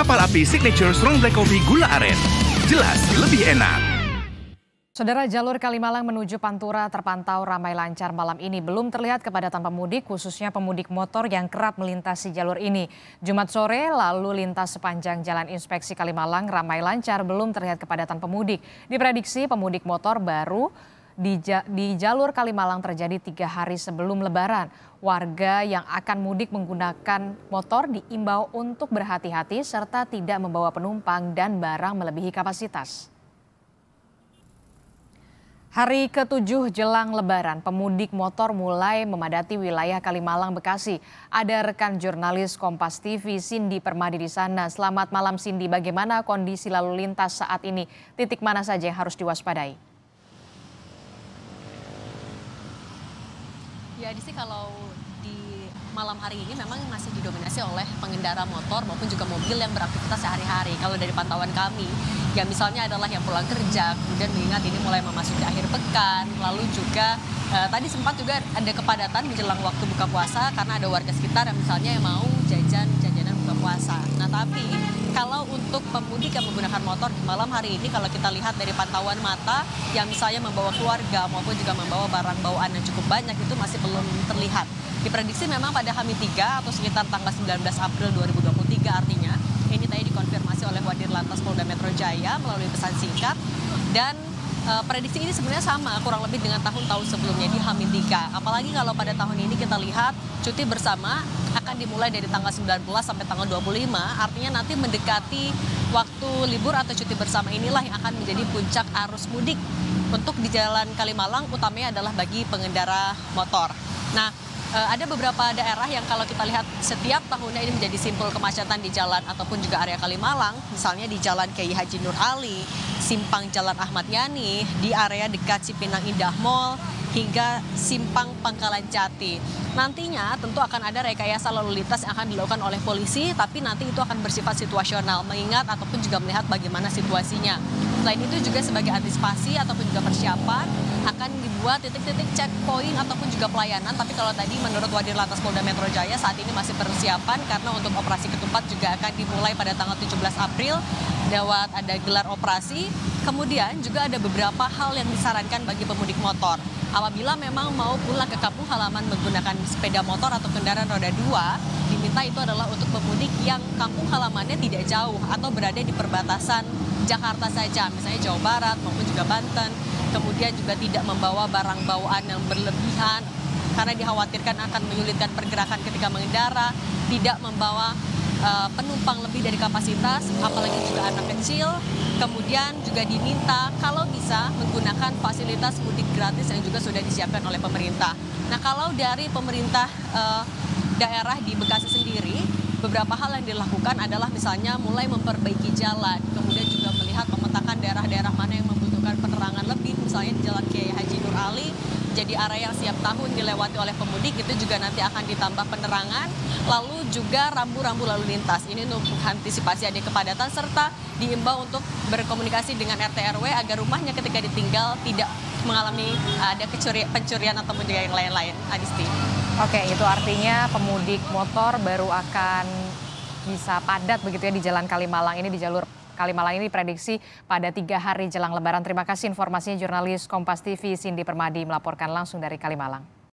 Kapal Api Signature Strong Black Coffee Gula Aren. Jelas lebih enak. Saudara, jalur Kalimalang menuju Pantura terpantau ramai lancar malam ini. Belum terlihat kepadatan pemudik, khususnya pemudik motor yang kerap melintasi jalur ini. Jumat sore, lalu lintas sepanjang Jalan Inspeksi Kalimalang ramai lancar, belum terlihat kepadatan pemudik. Diprediksi pemudik motor baru di jalur Kalimalang terjadi 3 hari sebelum Lebaran. Warga yang akan mudik menggunakan motor diimbau untuk berhati-hati serta tidak membawa penumpang dan barang melebihi kapasitas. Hari ke-7 jelang Lebaran, pemudik motor mulai memadati wilayah Kalimalang, Bekasi. Ada rekan jurnalis Kompas TV, Cindy Permadi di sana. Selamat malam Cindy, bagaimana kondisi lalu lintas saat ini? Titik mana saja yang harus diwaspadai? Ya, kalau di malam hari ini memang masih didominasi oleh pengendara motor maupun juga mobil yang beraktivitas sehari-hari. Kalau dari pantauan kami, ya misalnya adalah yang pulang kerja, kemudian mengingat ini mulai memasuki akhir pekan, lalu juga tadi sempat juga ada kepadatan menjelang waktu buka puasa karena ada warga sekitar yang misalnya yang mau jajanan buka puasa. Nah, tapi kalau untuk pemudik yang menggunakan motor di malam hari ini, kalau kita lihat dari pantauan mata yang misalnya membawa keluarga maupun juga membawa barang bawaan yang cukup banyak, itu masih belum terlihat. Diprediksi memang pada H-3 atau sekitar tanggal 19 April 2023, artinya ini tadi dikonfirmasi oleh Wadir Lantas Polda Metro Jaya melalui pesan singkat, dan prediksi ini sebenarnya sama kurang lebih dengan tahun-tahun sebelumnya di H-3. Apalagi kalau pada tahun ini kita lihat cuti bersama akan dimulai dari tanggal 19 sampai tanggal 25, artinya nanti mendekati waktu libur atau cuti bersama inilah yang akan menjadi puncak arus mudik untuk di Jalan Kalimalang, utamanya adalah bagi pengendara motor. Nah, ada beberapa daerah yang kalau kita lihat setiap tahunnya ini menjadi simpul kemacetan di jalan ataupun juga area Kalimalang, misalnya di Jalan Kiai Haji Nur Ali, Simpang Jalan Ahmad Yani, di area dekat Cipinang Indah Mall, hingga Simpang Pangkalan Jati. Nantinya tentu akan ada rekayasa lalu lintas yang akan dilakukan oleh polisi, tapi nanti itu akan bersifat situasional, mengingat ataupun juga melihat bagaimana situasinya. Selain itu juga sebagai antisipasi ataupun juga persiapan akan dibuat titik-titik checkpoint ataupun juga pelayanan. Tapi kalau tadi menurut Wadir Lantas Polda Metro Jaya saat ini masih persiapan karena untuk operasi ketupat juga akan dimulai pada tanggal 17 April lewat ada gelar operasi. Kemudian juga ada beberapa hal yang disarankan bagi pemudik motor. Apabila memang mau pulang ke kampung halaman menggunakan sepeda motor atau kendaraan roda 2, diminta itu adalah untuk pemudik yang kampung halamannya tidak jauh atau berada di perbatasan Jakarta saja, misalnya Jawa Barat maupun juga Banten. Kemudian juga tidak membawa barang bawaan yang berlebihan karena dikhawatirkan akan menyulitkan pergerakan ketika mengendara, tidak membawa penumpang lebih dari kapasitas, apalagi juga anak kecil. Kemudian juga diminta kalau bisa menggunakan fasilitas mudik gratis yang juga sudah disiapkan oleh pemerintah. Nah, kalau dari pemerintah daerah di Bekasi sendiri, beberapa hal yang dilakukan adalah misalnya mulai memperbaiki jalan, kemudian juga melihat memetakan daerah-daerah mana yang membutuhkan penerangan lebih, misalnya di Jalan Kiai Haji Nur Ali, jadi area yang setiap tahun dilewati oleh pemudik, itu juga nanti akan ditambah penerangan, lalu juga rambu-rambu lalu lintas. Ini untuk antisipasi ada kepadatan serta diimbau untuk berkomunikasi dengan RT RW agar rumahnya ketika ditinggal tidak mengalami ada pencurian ataupun juga yang lain-lain. Adisti. Oke, itu artinya pemudik motor baru akan bisa padat begitu ya di Jalan Kalimalang ini, di jalur Kalimalang ini prediksi pada 3 hari jelang Lebaran. Terima kasih informasinya jurnalis Kompas TV Cindy Permadi melaporkan langsung dari Kalimalang.